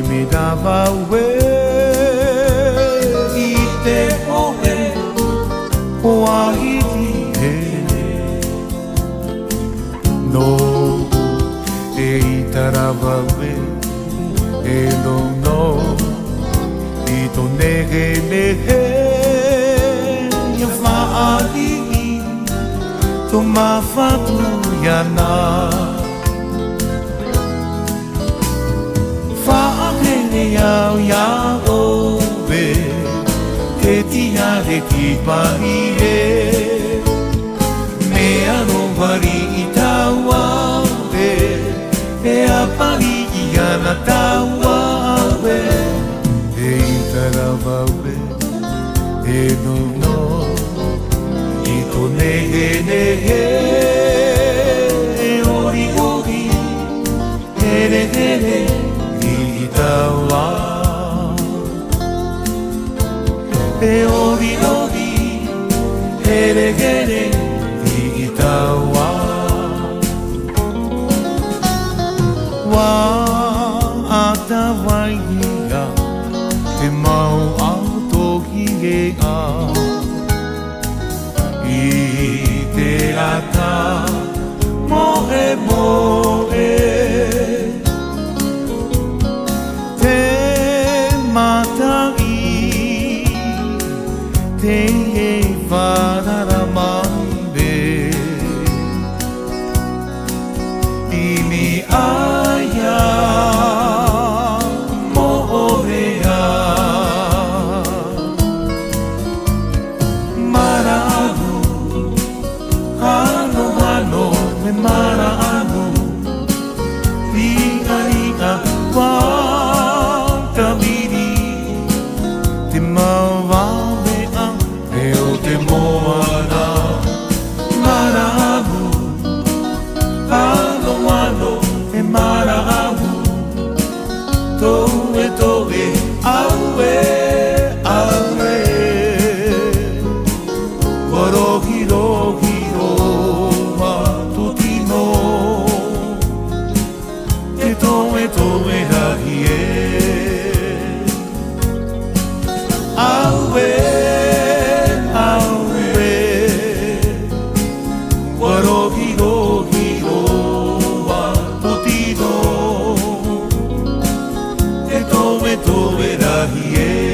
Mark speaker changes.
Speaker 1: me dava we I te oe o ahiti he no e itarawa we e no no I to nege nehe ia whaali to mawhatu yana whaakene au iao we te tia he ki pahi he mea no wari I taua we e a pahi I ana taua we e itarawa we e no no I to nehe nehe e ori ori here here I taua e ori ori here here I taua wa atawai ia te mau au toki he a I te ata moe moe te matai te e whanara mande I mi aia moea maranu ano ano me maranu Ringa ringa wākamiri te mawawea e o te moana maranu ano ano e maranu toe toe aue aue worohiro hiro wa tutino te toe toe rahi e aue aue worohiro hiro wa tutino te toe toe rahi e